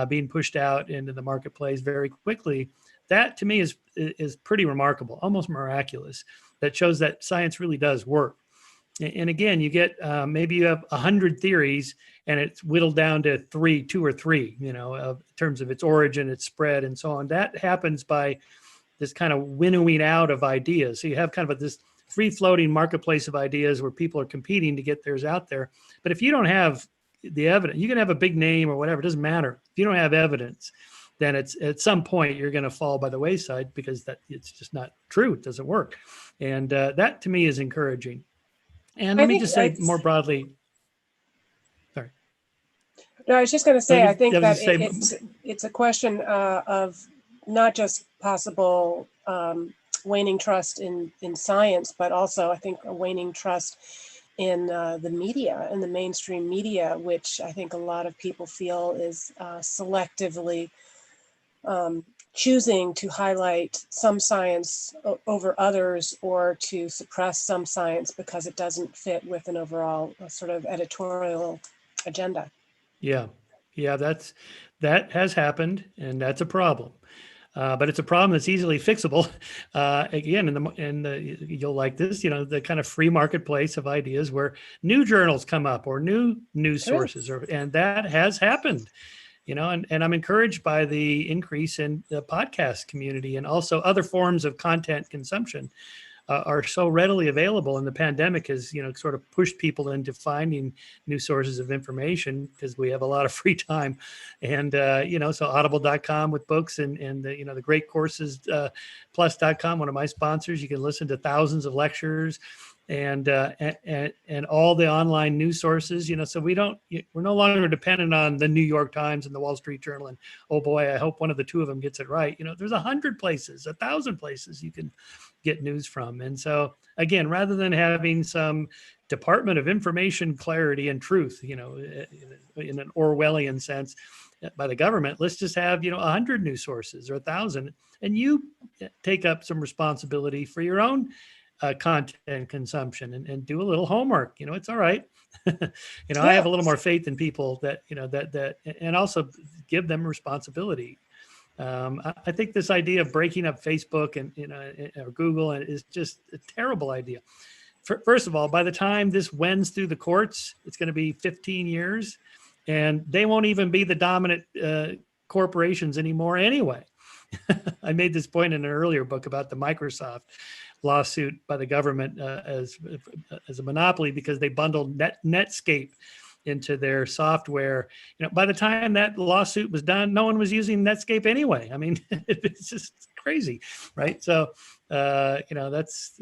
being pushed out into the marketplace very quickly. That to me is pretty remarkable, almost miraculous. That shows that science really does work. And again, you get maybe you have 100 theories and it's whittled down to 2 or 3, in terms of its origin, its spread, and so on. That happens by this kind of winnowing out of ideas. So you have kind of this free-floating marketplace of ideas where people are competing to get theirs out there. But if you don't have the evidence, you can have a big name or whatever, it doesn't matter. If you don't have evidence, then it's at some point you're going to fall by the wayside because it's just not true. It doesn't work. And that to me is encouraging. And let me just say more broadly, sorry. No, I was just going to say, I think was that to say- it's a question of not just possible waning trust in science, but also I think a waning trust in the media, in the mainstream media, which I think a lot of people feel is selectively choosing to highlight some science over others, or to suppress some science because it doesn't fit with an overall sort of editorial agenda. Yeah, yeah, that has happened, and that's a problem. But it's a problem that's easily fixable. Again, you'll like this, the kind of free marketplace of ideas where new journals come up or new news Sure. sources, and that has happened. And I'm encouraged by the increase in the podcast community, and also other forms of content consumption are so readily available. And the pandemic has, sort of pushed people into finding new sources of information because we have a lot of free time. And, so audible.com with books and the great courses, plus.com, one of my sponsors, you can listen to thousands of lectures and all the online news sources, so we're no longer dependent on the New York Times and the Wall Street Journal. And oh boy, I hope one of the two of them gets it right. There's 100 places, 1,000 places you can get news from. And so again, rather than having some Department of Information Clarity and Truth, in an Orwellian sense by the government, let's just have, 100 news sources or 1,000, and you take up some responsibility for your own content consumption and do a little homework. It's all right. I have a little more faith in people that, that, and also give them responsibility. I think this idea of breaking up Facebook and or Google is just a terrible idea. First of all, by the time this wends through the courts, it's going to be 15 years, and they won't even be the dominant corporations anymore anyway. I made this point in an earlier book about the Microsoft lawsuit by the government as a monopoly because they bundled Netscape into their software. By the time that lawsuit was done, no one was using Netscape anyway. I mean, it's just crazy, right? So, that's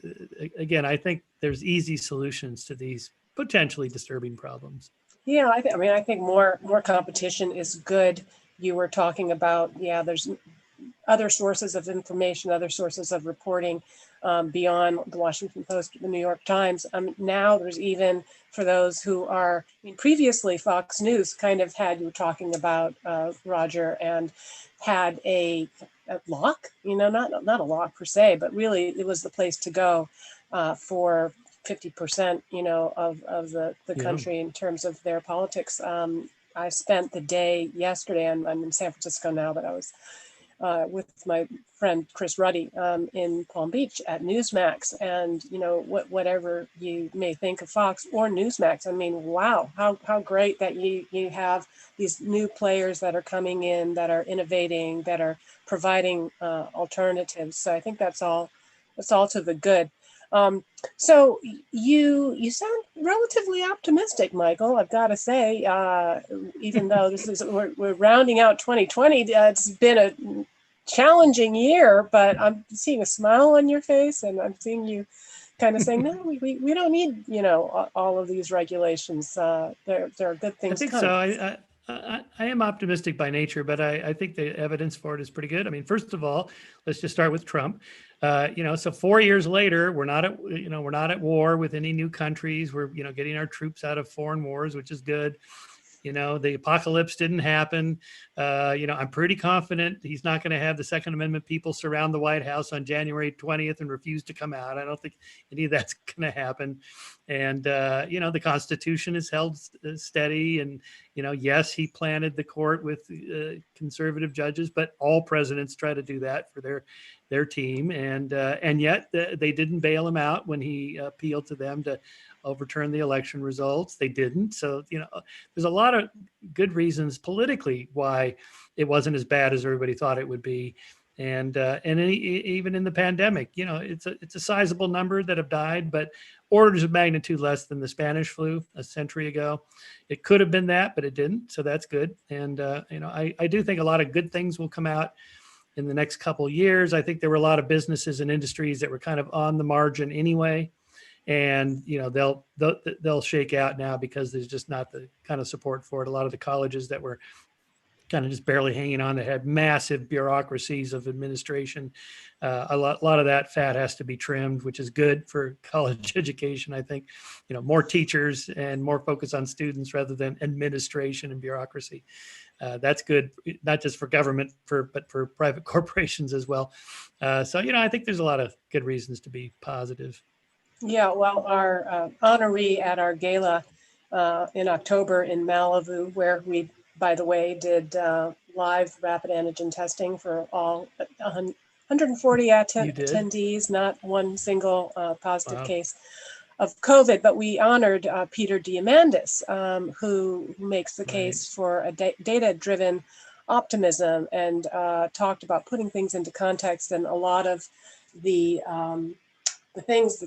again, I think there's easy solutions to these potentially disturbing problems. Yeah, I think more competition is good. You were talking about, there's other sources of information, other sources of reporting beyond the Washington Post, the New York Times. Now there's even, for those who are, previously Fox News kind of had, you were talking about Roger, and had a lock, not a lock per se, but really it was the place to go for 50%, of the country in terms of their politics. I spent the day yesterday, and I'm in San Francisco now, but I was with my friend Chris Ruddy in Palm Beach at Newsmax, and whatever you may think of Fox or Newsmax, wow, how great that you have these new players that are coming in, that are innovating, that are providing alternatives. So I think that's all to the good. So you sound relatively optimistic, Michael, I've got to say, even though we're rounding out 2020, it's been a challenging year, but I'm seeing a smile on your face, and I'm seeing you kind of saying, no, we don't need, all of these regulations. There are good things. I think so. I am optimistic by nature, but I think the evidence for it is pretty good. First of all, let's just start with Trump. So 4 years later, we're not at war with any new countries. We're, getting our troops out of foreign wars, which is good. The apocalypse didn't happen. I'm pretty confident he's not going to have the Second Amendment people surround the White House on January 20th and refuse to come out. I don't think any of that's going to happen. And, the Constitution is held steady. And, yes, he planted the court with conservative judges, but all presidents try to do that for their team. And yet they didn't bail him out when he appealed to them to overturn the election results. They didn't. So, there's a lot of good reasons politically why it wasn't as bad as everybody thought it would be. And even in the pandemic, it's a sizable number that have died, but orders of magnitude less than the Spanish flu a century ago. It could have been that, but it didn't. So that's good. And, I do think a lot of good things will come out in the next couple of years. I think there were a lot of businesses and industries that were kind of on the margin anyway. and they'll shake out now because there's just not the kind of support for it. A lot of the colleges that were kind of just barely hanging on, that had massive bureaucracies of administration. A lot of that fat has to be trimmed, which is good for college education. I think, more teachers and more focus on students rather than administration and bureaucracy. That's good, not just for government, but for private corporations as well. So I think there's a lot of good reasons to be positive. Yeah, well, our honoree at our gala in October in Malibu, where we, by the way, did live rapid antigen testing for all 140 attendees, not one single positive case of COVID. But we honored Peter Diamandis, who makes the case for a data-driven optimism, and talked about putting things into context. And a lot of the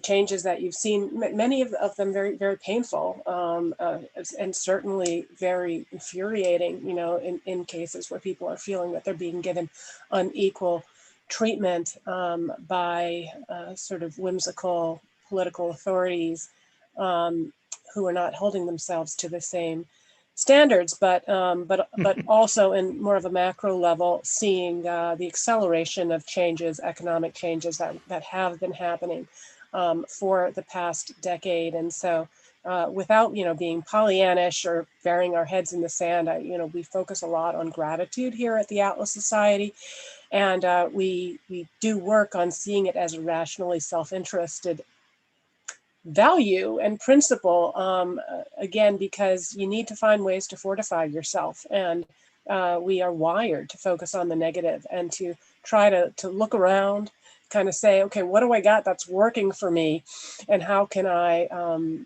changes that you've seen, many of them very, very painful, and certainly very infuriating, in cases where people are feeling that they're being given unequal treatment by sort of whimsical political authorities who are not holding themselves to the same standards, but also in more of a macro level, seeing the acceleration of changes, economic changes that have been happening for the past decade. And so without, being Pollyannish or burying our heads in the sand, we focus a lot on gratitude here at the Atlas Society. And we do work on seeing it as a rationally self-interested value and principle, again, because you need to find ways to fortify yourself. And we are wired to focus on the negative and to try to look around, kind of say, okay, what do I got that's working for me? And how can I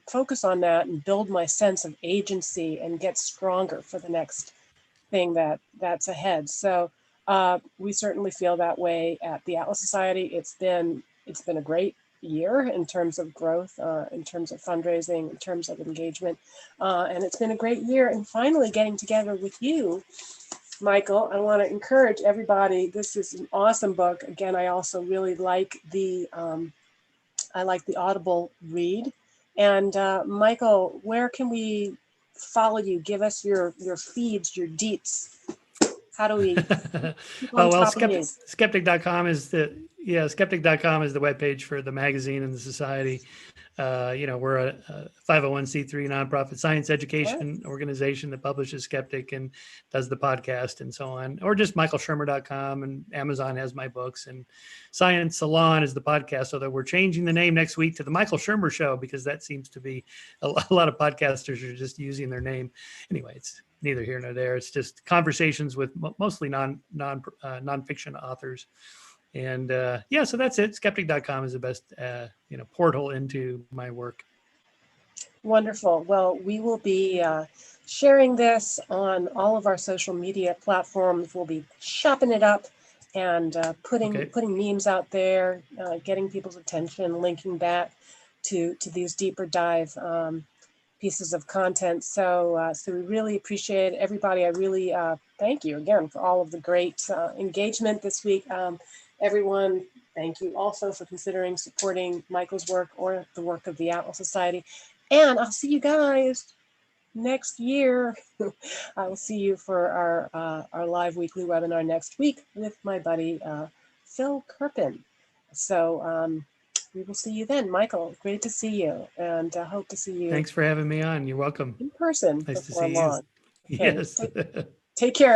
focus on that and build my sense of agency and get stronger for the next thing that's ahead? So we certainly feel that way at the Atlas Society. It's been a great year in terms of growth, in terms of fundraising, in terms of engagement. And it's been a great year. And finally getting together with you, Michael, I want to encourage everybody. This is an awesome book. Again, I also really like the Audible read. And Michael, where can we follow you? Give us your feeds, your deets. How do we keep on top of you? Skeptic.com is the webpage for the magazine and the society. We're a 501c3 nonprofit science education organization that publishes Skeptic and does the podcast and so on, or just michaelshermer.com, and Amazon has my books, and Science Salon is the podcast. So that we're changing the name next week to the Michael Shermer Show, because that seems to be a lot of podcasters are just using their name. Anyway, it's neither here nor there. It's just conversations with mostly nonfiction authors. And so that's it. Skeptic.com is the best, portal into my work. Wonderful. Well, we will be sharing this on all of our social media platforms. We'll be chopping it up and putting memes out there, getting people's attention, linking back to these deeper dive pieces of content. So we really appreciate everybody. I really thank you again for all of the great engagement this week. Everyone, thank you also for considering supporting Michael's work or the work of the Atlas Society. And I'll see you guys next year. I will see you for our live weekly webinar next week with my buddy Phil Kirpin. So we will see you then. Michael, great to see you, and hope to see you. Thanks for having me on. You're welcome. In person. Nice to see you. Okay. Yes. Take care.